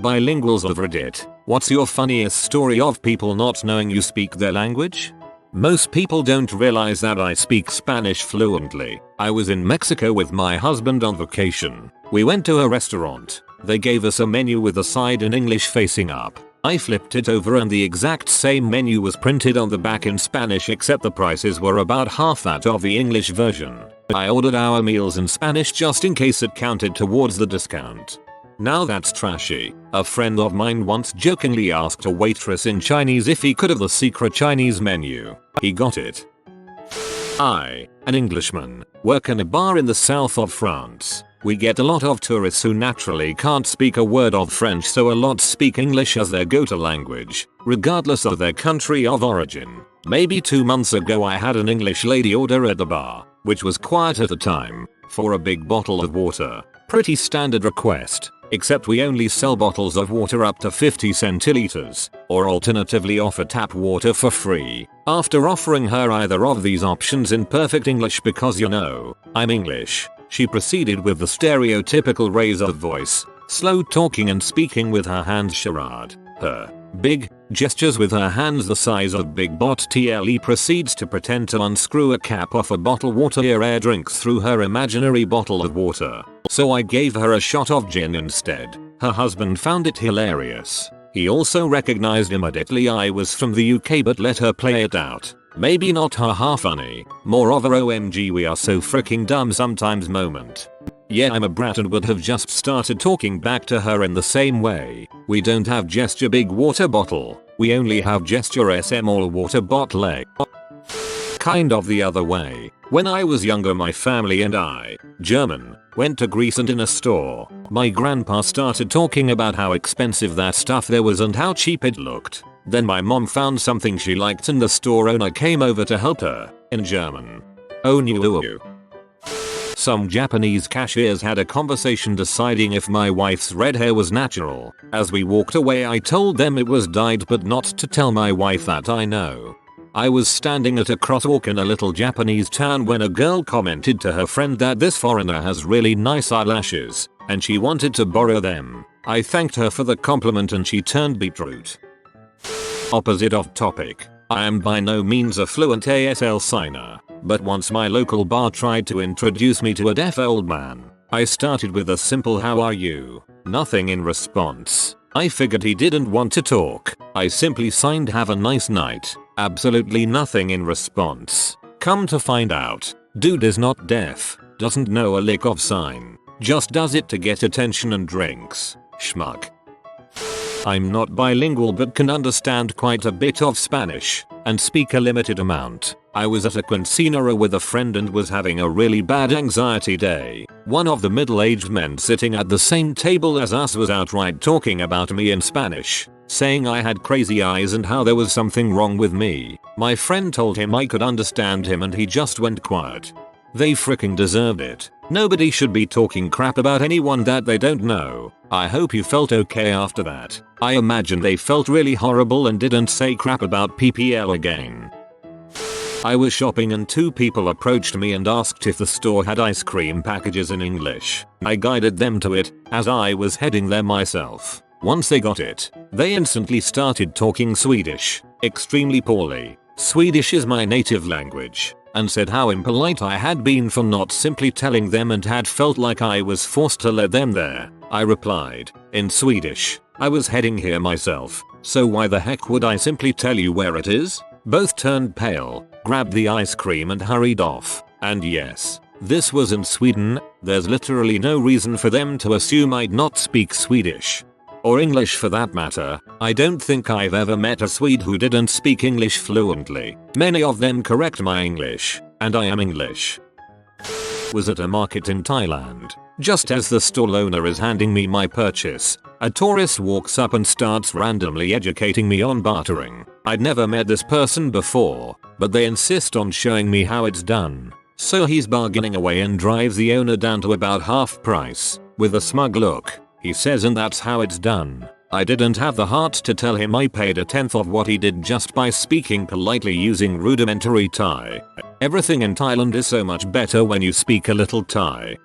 Bilinguals of Reddit, what's your funniest story of people not knowing you speak their language? Most people don't realize that I speak Spanish fluently. I was in Mexico with my husband on vacation. We went to a restaurant. They gave us a menu with a side in English facing up. I flipped it over and the exact same menu was printed on the back in Spanish, except the prices were about half that of the English version. I ordered our meals in Spanish just in case it counted towards the discount. Now that's trashy. A friend of mine once jokingly asked a waitress in Chinese if he could have the secret Chinese menu. He got it. I, an Englishman, work in a bar in the south of France. We get a lot of tourists who naturally can't speak a word of French, so a lot speak English as their go-to language, regardless of their country of origin. Maybe 2 months ago I had an English lady order at the bar, which was quiet at the time, for a big bottle of water. Pretty standard request, except we only sell bottles of water up to 50 centiliters, or alternatively offer tap water for free. After offering her either of these options in perfect English because you know, I'm English, she proceeded with the stereotypical raise of voice, slow talking and speaking with her hands charade. Her big gestures with her hands the size of big bot TLE proceeds to pretend to unscrew a cap off a bottle water air drinks through her imaginary bottle of water. So I gave her a shot of gin instead. Her husband found it hilarious. He also recognized immediately I was from the UK but let her play it out. Maybe not haha funny, more of a OMG we are so freaking dumb sometimes moment. Yeah, I'm a brat and would have just started talking back to her in the same way. We don't have gesture big water bottle, we only have gesture small water bottle. Kind of the other way. When I was younger my family and I, German, went to Greece and in a store, my grandpa started talking about how expensive that stuff there was and how cheap it looked. Then my mom found something she liked and the store owner came over to help her, in German. Oh no. Some Japanese cashiers had a conversation deciding if my wife's red hair was natural. As we walked away I told them it was dyed but not to tell my wife that I know. I was standing at a crosswalk in a little Japanese town when a girl commented to her friend that this foreigner has really nice eyelashes, and she wanted to borrow them. I thanked her for the compliment and she turned beetroot. Opposite of topic. I am by no means a fluent ASL signer, but once my local bar tried to introduce me to a deaf old man. I started with a simple "how are you?" Nothing in response. I figured he didn't want to talk. I simply signed "have a nice night." Absolutely nothing in response. Come to find out, dude is not deaf, doesn't know a lick of sign, just does it to get attention and drinks. Schmuck. I'm not bilingual but can understand quite a bit of Spanish and speak a limited amount. I was at a quinceañera with a friend and was having a really bad anxiety day. One of the middle-aged men sitting at the same table as us was outright talking about me in Spanish, saying I had crazy eyes and how there was something wrong with me. My friend told him I could understand him and he just went quiet. They freaking deserved it. Nobody should be talking crap about anyone that they don't know. I hope you felt okay after that. I imagine they felt really horrible and didn't say crap about PPL again. I was shopping and 2 people approached me and asked if the store had ice cream packages in English. I guided them to it, as I was heading there myself. Once they got it, they instantly started talking Swedish, extremely poorly. Swedish is my native language, and said how impolite I had been for not simply telling them and had felt like I was forced to let them there. I replied, in Swedish, I was heading here myself, so why the heck would I simply tell you where it is? Both turned pale, grabbed the ice cream and hurried off. And yes, this was in Sweden. There's literally no reason for them to assume I'd not speak Swedish. Or English for that matter. I don't think I've ever met a Swede who didn't speak English fluently. Many of them correct my English, and I am English. Was at a market in Thailand. Just as the stall owner is handing me my purchase, a tourist walks up and starts randomly educating me on bartering. I'd never met this person before, but they insist on showing me how it's done. So he's bargaining away and drives the owner down to about half price. With a smug look, he says, and that's how it's done. I didn't have the heart to tell him I paid a tenth of what he did just by speaking politely using rudimentary Thai. Everything in Thailand is so much better when you speak a little Thai.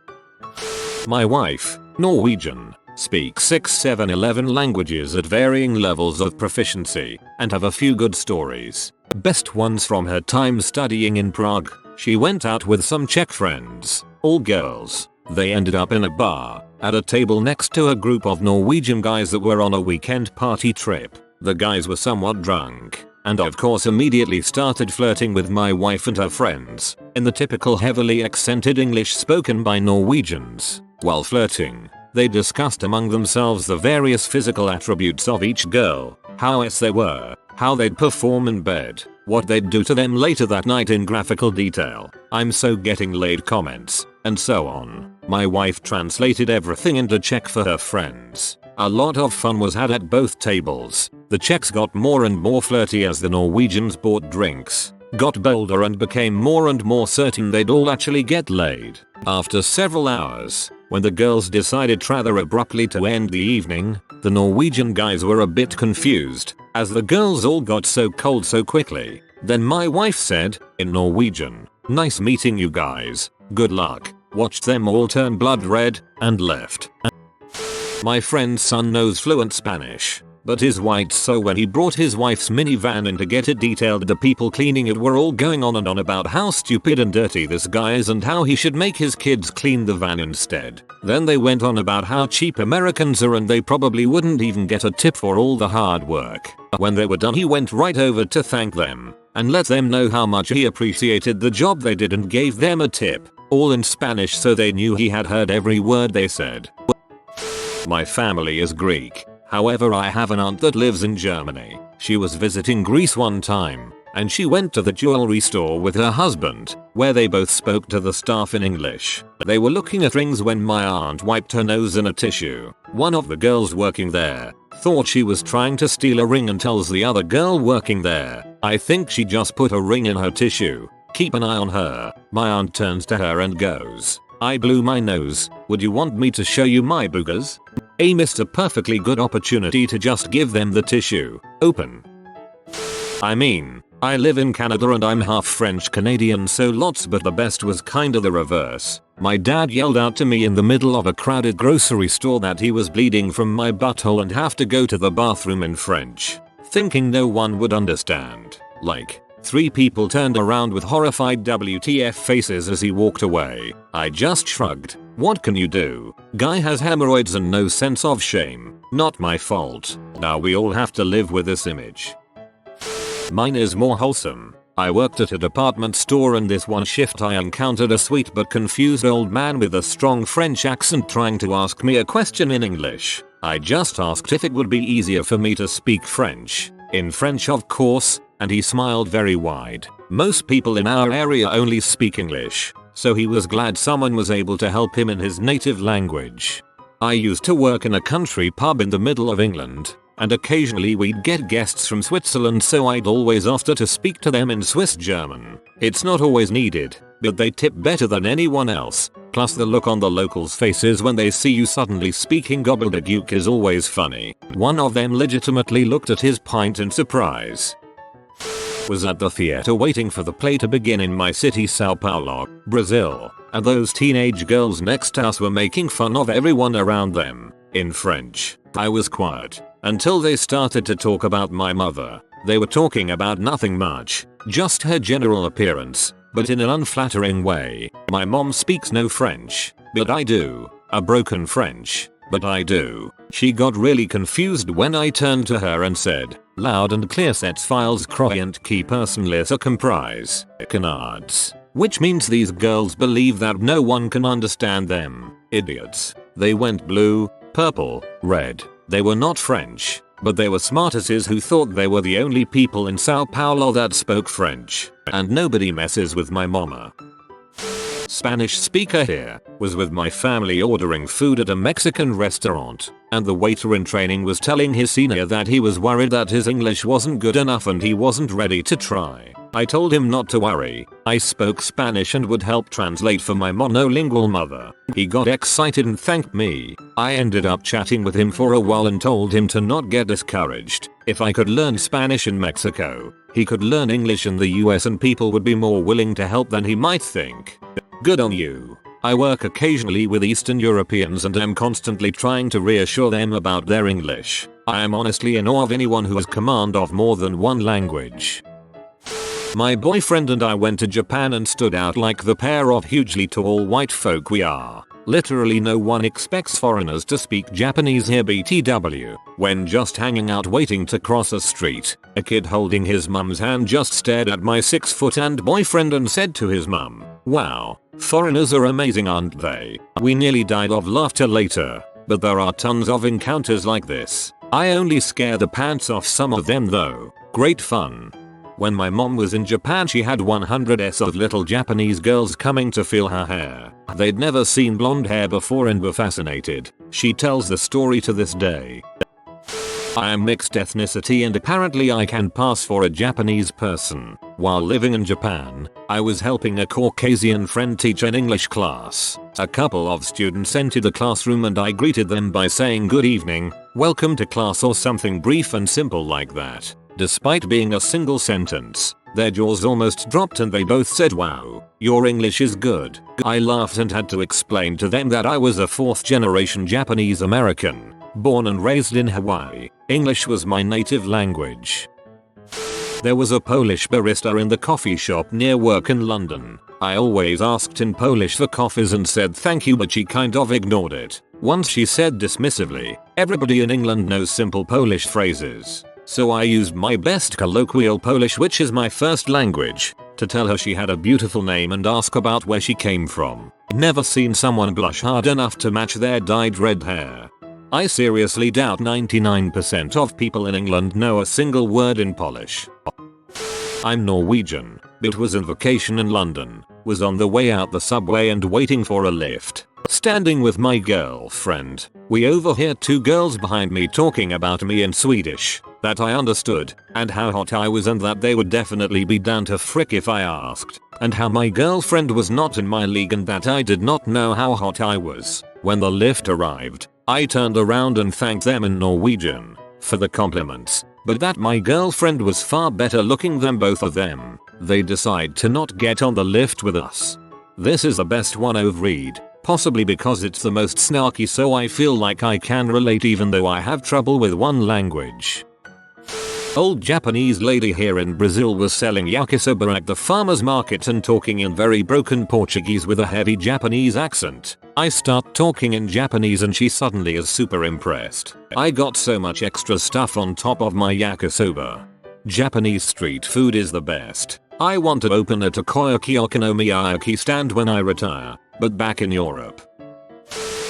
My wife, Norwegian, speak 6, 7, 11 languages at varying levels of proficiency, and have a few good stories. Best ones from her time studying in Prague. She went out with some Czech friends, all girls. They ended up in a bar, at a table next to a group of Norwegian guys that were on a weekend party trip. The guys were somewhat drunk, and of course immediately started flirting with my wife and her friends, in the typical heavily accented English spoken by Norwegians. While flirting, they discussed among themselves the various physical attributes of each girl, how they were, how they'd perform in bed, what they'd do to them later that night in graphical detail, "I'm so getting laid" comments, and so on. My wife translated everything into Czech for her friends. A lot of fun was had at both tables. The Czechs got more and more flirty as the Norwegians bought drinks, got bolder and became more and more certain they'd all actually get laid. After several hours, when the girls decided rather abruptly to end the evening, the Norwegian guys were a bit confused, as the girls all got so cold so quickly. Then my wife said, in Norwegian, "Nice meeting you guys, good luck," watched them all turn blood red, and left. My friend's son knows fluent Spanish, but is white, so when he brought his wife's minivan in to get it detailed, the people cleaning it were all going on and on about how stupid and dirty this guy is and how he should make his kids clean the van instead. Then they went on about how cheap Americans are and they probably wouldn't even get a tip for all the hard work. When they were done, he went right over to thank them and let them know how much he appreciated the job they did and gave them a tip, all in Spanish, so they knew he had heard every word they said. My family is Greek. However, I have an aunt that lives in Germany. She was visiting Greece one time, and she went to the jewelry store with her husband, where they both spoke to the staff in English. They were looking at rings when my aunt wiped her nose in a tissue. One of the girls working there thought she was trying to steal a ring and tells the other girl working there, "I think she just put a ring in her tissue. Keep an eye on her." My aunt turns to her and goes, "I blew my nose. Would you want me to show you my boogers?" A missed a perfectly good opportunity to just give them the tissue. Open. I mean, I live in Canada and I'm half French Canadian, so lots, but the best was kinda the reverse. My dad yelled out to me in the middle of a crowded grocery store that he was bleeding from my butthole and have to go to the bathroom in French, thinking no one would understand. Like, 3 people turned around with horrified WTF faces as he walked away. I just shrugged. What can you do? Guy has hemorrhoids and no sense of shame. Not my fault. Now we all have to live with this image. Mine is more wholesome. I worked at a department store and this one shift I encountered a sweet but confused old man with a strong French accent trying to ask me a question in English. I just asked if it would be easier for me to speak French. In French, of course, and he smiled very wide. Most people in our area only speak English, so he was glad someone was able to help him in his native language. I used to work in a country pub in the middle of England, and occasionally we'd get guests from Switzerland, so I'd always offer to speak to them in Swiss German. It's not always needed, but they tip better than anyone else. Plus the look on the locals' faces when they see you suddenly speaking gobbledygook is always funny. One of them legitimately looked at his pint in surprise. Was at the theater waiting for the play to begin in my city, Sao Paulo, Brazil, and those teenage girls next to us were making fun of everyone around them, in French. I was quiet until they started to talk about my mother. They were talking about nothing much, just her general appearance, but in an unflattering way. My mom speaks no French, but I do. A broken French, but I do. She got really confused when I turned to her and said, loud and clear, "Sets files croyant qui personnes se comprise, canards." Which means these girls believe that no one can understand them. Idiots. They went blue, purple, red. They were not French, but they were smartasses who thought they were the only people in Sao Paulo that spoke French. And nobody messes with my mama. Spanish speaker here, was with my family ordering food at a Mexican restaurant, and the waiter in training was telling his senior that he was worried that his English wasn't good enough and he wasn't ready to try. I told him not to worry. I spoke Spanish and would help translate for my monolingual mother. He got excited and thanked me. I ended up chatting with him for a while and told him to not get discouraged. If I could learn Spanish in Mexico, he could learn English in the US and people would be more willing to help than he might think. Good on you. I work occasionally with Eastern Europeans and am constantly trying to reassure them about their English. I am honestly in awe of anyone who has command of more than one language. My boyfriend and I went to Japan and stood out like the pair of hugely tall white folk we are. Literally no one expects foreigners to speak Japanese here BTW. When just hanging out waiting to cross a street, a kid holding his mum's hand just stared at my 6-foot and boyfriend and said to his mum, "Wow, foreigners are amazing, aren't they?" We nearly died of laughter later, but there are tons of encounters like this. I only scare the pants off some of them though. Great fun. When my mom was in Japan, she had 100s of little Japanese girls coming to feel her hair. They'd never seen blonde hair before and were fascinated. She tells the story to this day. I am mixed ethnicity and apparently I can pass for a Japanese person. While living in Japan, I was helping a Caucasian friend teach an English class. A couple of students entered the classroom and I greeted them by saying good evening, welcome to class or something brief and simple like that. Despite being a single sentence, their jaws almost dropped and they both said, "Wow, your English is good." I laughed and had to explain to them that I was a 4th generation Japanese American, born and raised in Hawaii. English was my native language. There was a Polish barista in the coffee shop near work in London. I always asked in Polish for coffees and said thank you, but she kind of ignored it. Once she said dismissively, "Everybody in England knows simple Polish phrases." So I used my best colloquial Polish, which is my first language, to tell her she had a beautiful name and ask about where she came from. Never seen someone blush hard enough to match their dyed red hair. I seriously doubt 99% of people in England know a single word in Polish. I'm Norwegian, but was on vacation in London, was on the way out the subway and waiting for a lift. Standing with my girlfriend, we overheard 2 girls behind me talking about me in Swedish, that I understood, and how hot I was and that they would definitely be down to frick if I asked, and how my girlfriend was not in my league and that I did not know how hot I was. When the lift arrived, I turned around and thanked them in Norwegian for the compliments, but that my girlfriend was far better looking than both of them. They decide to not get on the lift with us. This is the best one I've read. Possibly because it's the most snarky, so I feel like I can relate even though I have trouble with one language. Old Japanese lady here in Brazil was selling yakisoba at the farmer's market and talking in very broken Portuguese with a heavy Japanese accent. I start talking in Japanese and she suddenly is super impressed. I got so much extra stuff on top of my yakisoba. Japanese street food is the best. I want to open a takoyaki okonomiyaki stand when I retire, but back in Europe.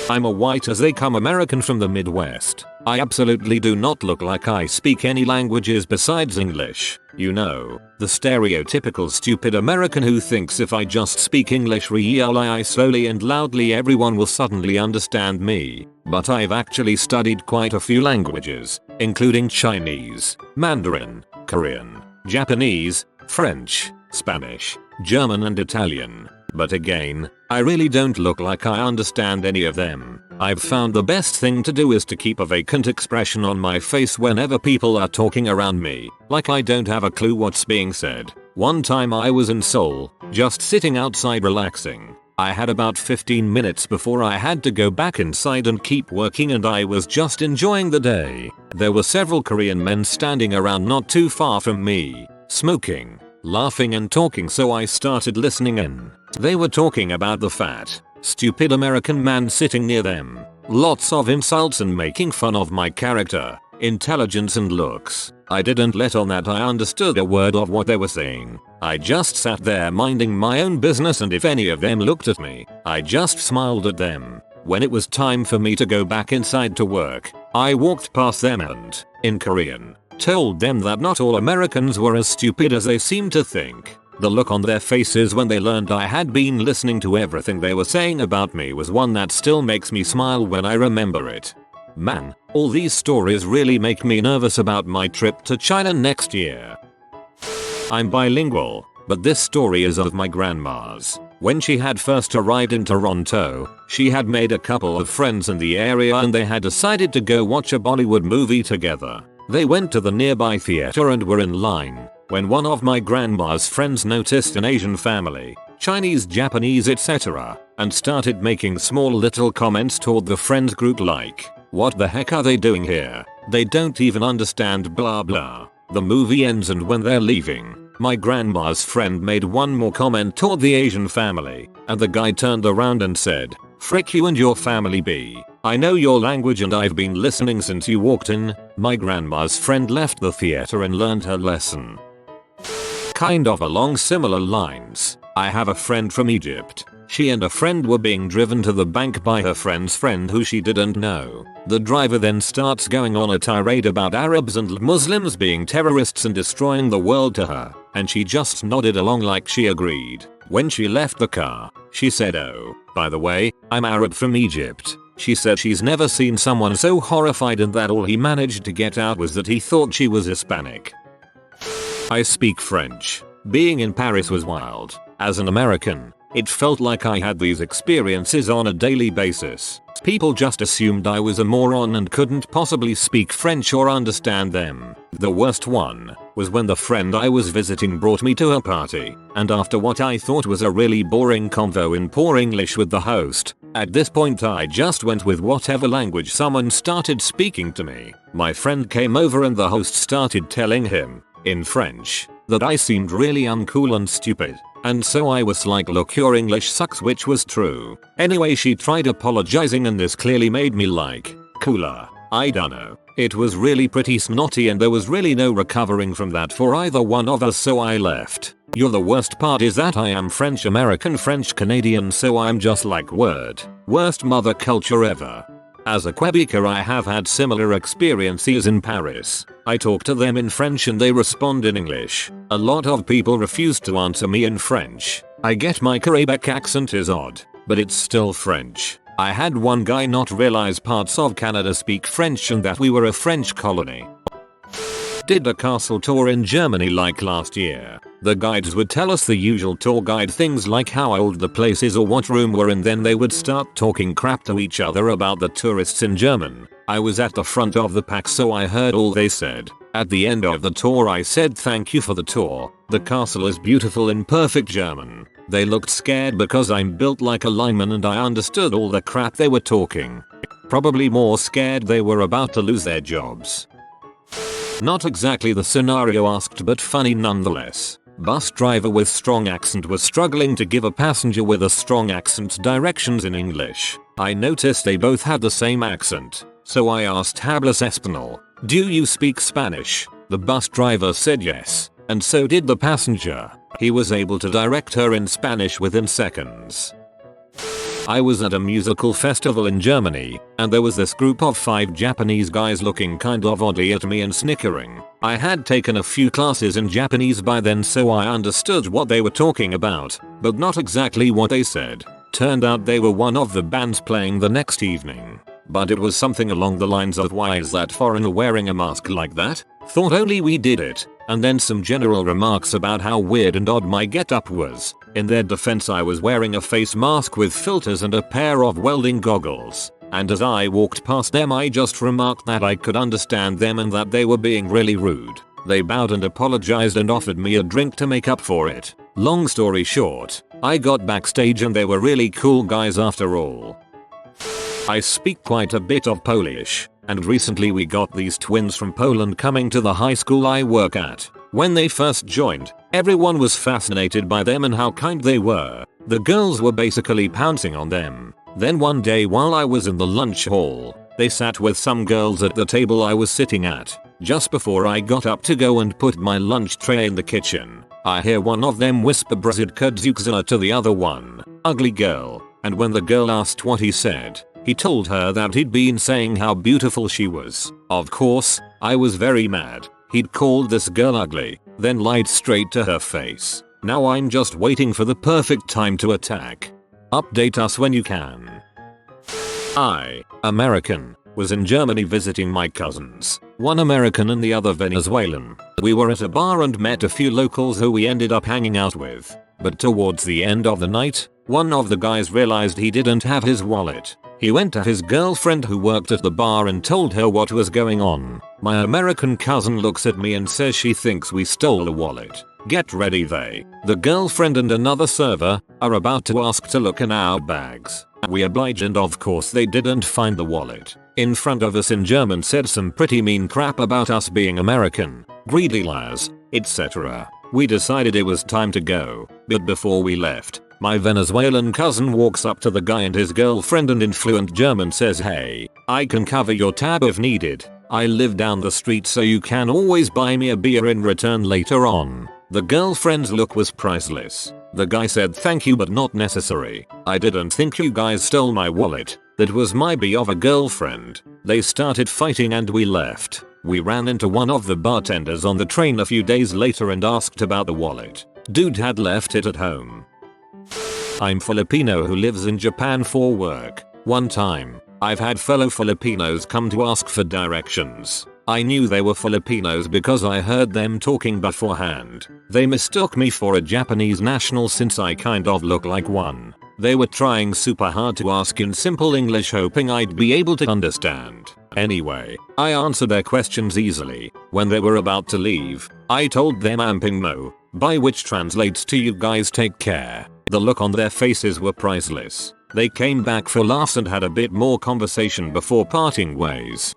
I'm a white as they come American from the Midwest. I absolutely do not look like I speak any languages besides English. You know, the stereotypical stupid American who thinks if I just speak English really slowly and loudly everyone will suddenly understand me. But I've actually studied quite a few languages, including Chinese, Mandarin, Korean, Japanese, French, Spanish, German and Italian. But again, I really don't look like I understand any of them. I've found the best thing to do is to keep a vacant expression on my face whenever people are talking around me, like I don't have a clue what's being said. One time I was in Seoul, just sitting outside relaxing. I had about 15 minutes before I had to go back inside and keep working and I was just enjoying the day. There were several Korean men standing around not too far from me, smoking, laughing and talking, so I started listening in. They were talking about the fat, stupid American man sitting near them. Lots of insults and making fun of my character, intelligence and looks. I didn't let on that I understood a word of what they were saying. I just sat there minding my own business, and if any of them looked at me, I just smiled at them. When it was time for me to go back inside to work, I walked past them and, in Korean, told them that not all Americans were as stupid as they seemed to think. The look on their faces when they learned I had been listening to everything they were saying about me was one that still makes me smile when I remember it. Man, all these stories really make me nervous about my trip to China next year. I'm bilingual, but this story is of my grandma's. When she had first arrived in Toronto, she had made a couple of friends in the area and they had decided to go watch a Bollywood movie together. They went to the nearby theater and were in line when one of my grandma's friends noticed an Asian family Chinese, Japanese, etc. and started making small little comments toward the friend group like, "What the heck are they doing here? They don't even understand blah blah." The movie ends and when they're leaving, my grandma's friend made one more comment toward the Asian family, and the guy turned around and said, "Frick you and your family B. I know your language and I've been listening since you walked in." My grandma's friend left the theater and learned her lesson. Kind of along similar lines, I have a friend from Egypt. She and a friend were being driven to the bank by her friend's friend who she didn't know. The driver then starts going on a tirade about Arabs and Muslims being terrorists and destroying the world to her, and she just nodded along like she agreed. When she left the car, she said, "Oh, by the way, I'm Arab from Egypt." She said she's never seen someone so horrified and that all he managed to get out was that he thought she was Hispanic. I speak French. Being in Paris was wild. As an American, it felt like I had these experiences on a daily basis. People just assumed I was a moron and couldn't possibly speak French or understand them. The worst one was when the friend I was visiting brought me to her party, and after what I thought was a really boring convo in poor English with the host, at this point I just went with whatever language someone started speaking to me. My friend came over and the host started telling him, in French, that I seemed really uncool and stupid. And so I was like, "Look, your English sucks," which was true. Anyway, she tried apologizing and this clearly made me like, cooler. I dunno. It was really pretty snotty and there was really no recovering from that for either one of us, so I left. The worst part is that I am French American, French Canadian, so I'm just like, word. Worst mother culture ever. As a Quebecer, I have had similar experiences in Paris. I talk to them in French and they respond in English. A lot of people refuse to answer me in French. I get my Quebec accent is odd, but it's still French. I had one guy not realize parts of Canada speak French and that we were a French colony. Did a castle tour in Germany like last year. The guides would tell us the usual tour guide things like how old the place is or what room we're in, then they would start talking crap to each other about the tourists in German. I was at the front of the pack so I heard all they said. At the end of the tour I said, "Thank you for the tour. The castle is beautiful" in perfect German. They looked scared because I'm built like a lineman and I understood all the crap they were talking. Probably more scared they were about to lose their jobs. Not exactly the scenario asked, but funny nonetheless. Bus driver with strong accent was struggling to give a passenger with a strong accent directions in English. I noticed they both had the same accent, so I asked, "Hablas español? Do you speak Spanish?" The bus driver said yes, and so did the passenger. He was able to direct her in Spanish within seconds. I was at a musical festival in Germany, and there was this group of 5 Japanese guys looking kind of oddly at me and snickering. I had taken a few classes in Japanese by then, so I understood what they were talking about, but not exactly what they said. Turned out they were one of the bands playing the next evening. But it was something along the lines of, "Why is that foreigner wearing a mask like that? Thought only we did it." And then some general remarks about how weird and odd my getup was. In their defense, I was wearing a face mask with filters and a pair of welding goggles. And as I walked past them I just remarked that I could understand them and that they were being really rude. They bowed and apologized and offered me a drink to make up for it. Long story short, I got backstage and they were really cool guys after all. I speak quite a bit of Polish, and recently we got these twins from Poland coming to the high school I work at. When they first joined, everyone was fascinated by them and how kind they were. The girls were basically pouncing on them. Then one day while I was in the lunch hall, they sat with some girls at the table I was sitting at. Just before I got up to go and put my lunch tray in the kitchen, I hear one of them whisper "Brzydka" to the other one, "Ugly girl," and when the girl asked what he said, he told her that he'd been saying how beautiful she was. Of course, I was very mad. He'd called this girl ugly, then lied straight to her face. Now I'm just waiting for the perfect time to attack. Update us when you can. I, American, was in Germany visiting my cousins, one American and the other Venezuelan. We were at a bar and met a few locals who we ended up hanging out with. But towards the end of the night, one of the guys realized he didn't have his wallet. He went to his girlfriend who worked at the bar and told her what was going on. My American cousin looks at me and says she thinks we stole a wallet. Get ready, the girlfriend and another server, are about to ask to look in our bags. We oblige and of course they didn't find the wallet. In front of us in German said some pretty mean crap about us being American, greedy liars, etc. We decided it was time to go, but before we left, my Venezuelan cousin walks up to the guy and his girlfriend and in fluent German says, "Hey, I can cover your tab if needed. I live down the street so you can always buy me a beer in return later on." The girlfriend's look was priceless. The guy said thank you but not necessary. "I didn't think you guys stole my wallet. That was my B of a girlfriend." They started fighting and we left. We ran into one of the bartenders on the train a few days later and asked about the wallet. Dude had left it at home. I'm Filipino who lives in Japan for work. One time, I've had fellow Filipinos come to ask for directions. I knew they were Filipinos because I heard them talking beforehand. They mistook me for a Japanese national since I kind of look like one. They were trying super hard to ask in simple English hoping I'd be able to understand. Anyway, I answered their questions easily. When they were about to leave, I told them amping mo, by which translates to you guys take care. The look on their faces were priceless. They came back for laughs and had a bit more conversation before parting ways.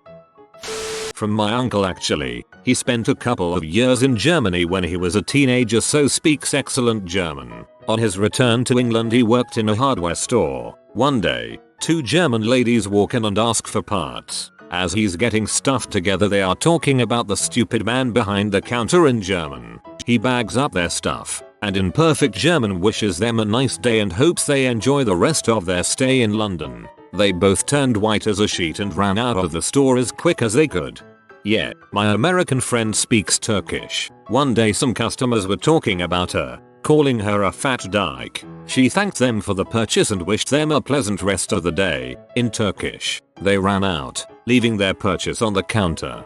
From my uncle actually, he spent a couple of years in Germany when he was a teenager so speaks excellent German. On his return to England he worked in a hardware store. One day, two German ladies walk in and ask for parts. As he's getting stuff together they are talking about the stupid man behind the counter in German. He bags up their stuff, and in perfect German wishes them a nice day and hopes they enjoy the rest of their stay in London. They both turned white as a sheet and ran out of the store as quick as they could. Yeah, my American friend speaks Turkish. One day some customers were talking about her, calling her a fat dyke. She thanked them for the purchase and wished them a pleasant rest of the day, in Turkish. They ran out, leaving their purchase on the counter.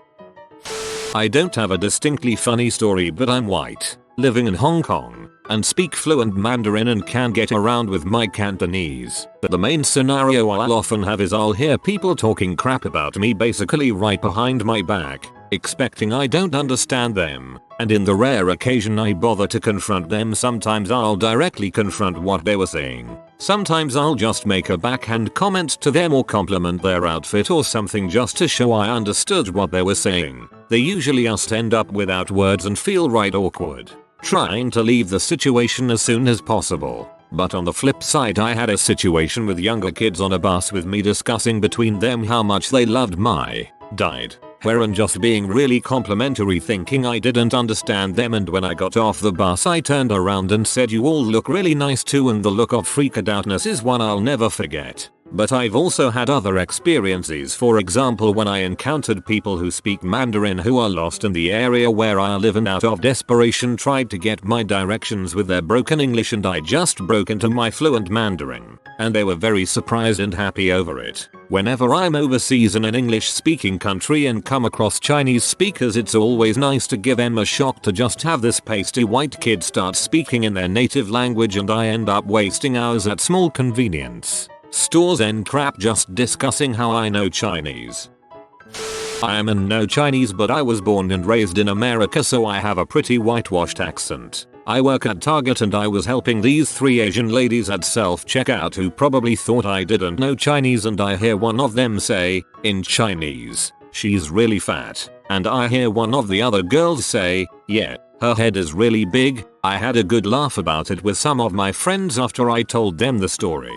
I don't have a distinctly funny story but I'm white, living in Hong Kong, and speak fluent Mandarin and can get around with my Cantonese. But the main scenario I'll often have is I'll hear people talking crap about me basically right behind my back, expecting I don't understand them, and in the rare occasion I bother to confront them sometimes I'll directly confront what they were saying. Sometimes I'll just make a backhand comment to them or compliment their outfit or something just to show I understood what they were saying. They usually just end up without words and feel right awkward, trying to leave the situation as soon as possible. But on the flip side I had a situation with younger kids on a bus with me discussing between them how much they loved my died, wherein just being really complimentary thinking I didn't understand them, and when I got off the bus I turned around and said you all look really nice too, and the look of freaked outness is one I'll never forget. But I've also had other experiences, for example when I encountered people who speak Mandarin who are lost in the area where I live and out of desperation tried to get my directions with their broken English and I just broke into my fluent Mandarin, and they were very surprised and happy over it. Whenever I'm overseas in an English speaking country and come across Chinese speakers it's always nice to give them a shock to just have this pasty white kid start speaking in their native language and I end up wasting hours at small convenience stores and crap just discussing how I know Chinese. I am no Chinese but I was born and raised in America so I have a pretty whitewashed accent. I work at Target and I was helping these three Asian ladies at self-checkout who probably thought I didn't know Chinese, and I hear one of them say, in Chinese, "She's really fat," and I hear one of the other girls say, "Yeah, her head is really big." I had a good laugh about it with some of my friends after I told them the story.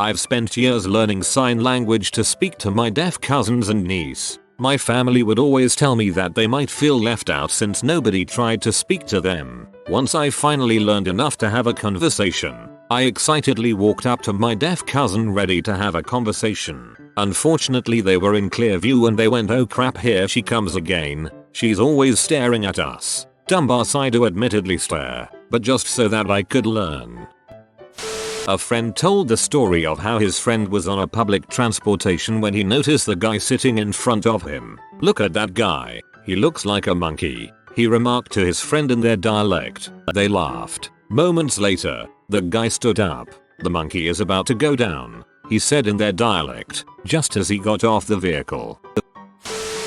I've spent years learning sign language to speak to my deaf cousins and niece. My family would always tell me that they might feel left out since nobody tried to speak to them. Once I finally learned enough to have a conversation, I excitedly walked up to my deaf cousin ready to have a conversation. Unfortunately they were in clear view and they went, "Oh crap, here she comes again. She's always staring at us." Dumb ass I do admittedly stare, but just so that I could learn. A friend told the story of how his friend was on a public transportation when he noticed the guy sitting in front of him. "Look at that guy, he looks like a monkey," he remarked to his friend in their dialect. They laughed. Moments later, the guy stood up. "The monkey is about to go down," he said in their dialect, just as he got off the vehicle.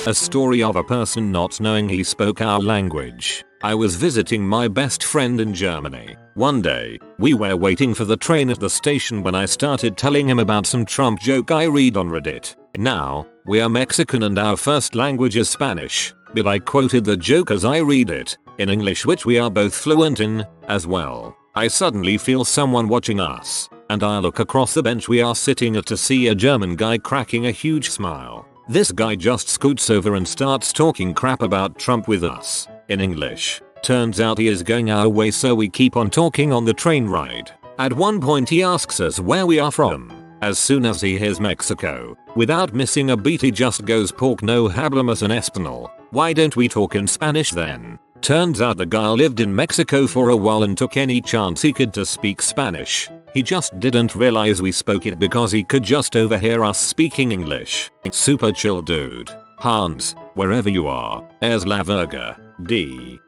A story of a person not knowing he spoke our language. I was visiting my best friend in Germany. One day, we were waiting for the train at the station when I started telling him about some Trump joke I read on Reddit. Now, we are Mexican and our first language is Spanish, but I quoted the joke as I read it, in English, which we are both fluent in, as well. I suddenly feel someone watching us, and I look across the bench we are sitting at to see a German guy cracking a huge smile. This guy just scoots over and starts talking crap about Trump with us, in English. Turns out he is going our way, so we keep on talking on the train ride. At one point he asks us where we are from. As soon as he hears Mexico, without missing a beat he just goes pork no hablamos en español. Why don't we talk in Spanish then? Turns out the guy lived in Mexico for a while and took any chance he could to speak Spanish. He just didn't realize we spoke it because he could just overhear us speaking English. Super chill dude. Hans, wherever you are, es la verga. D.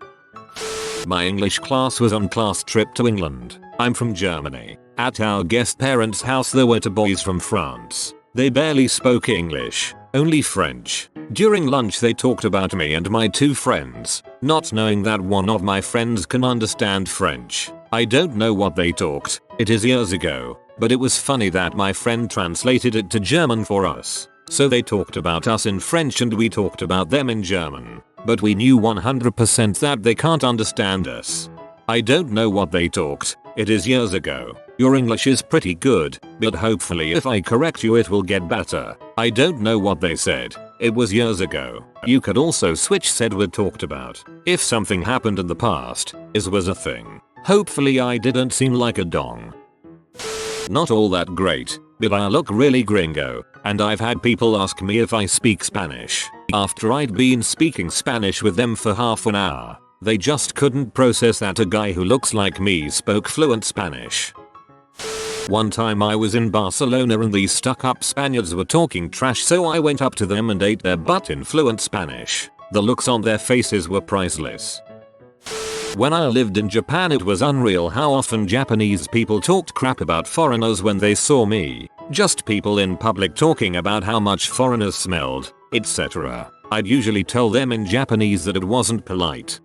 My English class was on class trip to England. I'm from Germany. At our guest parents' house there were two boys from France. They barely spoke English, only French. During lunch they talked about me and my two friends, not knowing that one of my friends can understand French. I don't know what they talked, it is years ago, but it was funny that my friend translated it to German for us. So they talked about us in French and we talked about them in German, but we knew 100% that they can't understand us. I don't know what they talked, it is years ago. Your English is pretty good, but hopefully if I correct you it will get better. I don't know what they said, it was years ago. You could also switch said were talked about. If something happened in the past, is was a thing. Hopefully I didn't seem like a dong. Not all that great, but I look really gringo, and I've had people ask me if I speak Spanish. After I'd been speaking Spanish with them for half an hour, they just couldn't process that a guy who looks like me spoke fluent Spanish. One time I was in Barcelona and these stuck-up Spaniards were talking trash, so I went up to them and ate their butt in fluent Spanish. The looks on their faces were priceless. When I lived in Japan it was unreal how often Japanese people talked crap about foreigners when they saw me. Just people in public talking about how much foreigners smelled, etc. I'd usually tell them in Japanese that it wasn't polite.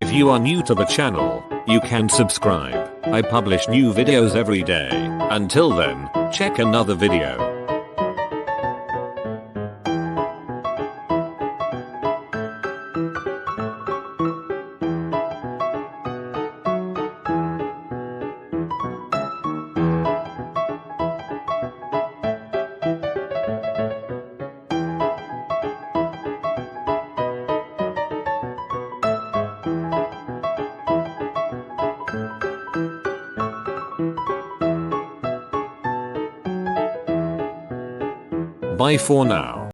If you are new to the channel, you can subscribe. I publish new videos every day. Until then, check another video. Bye for now.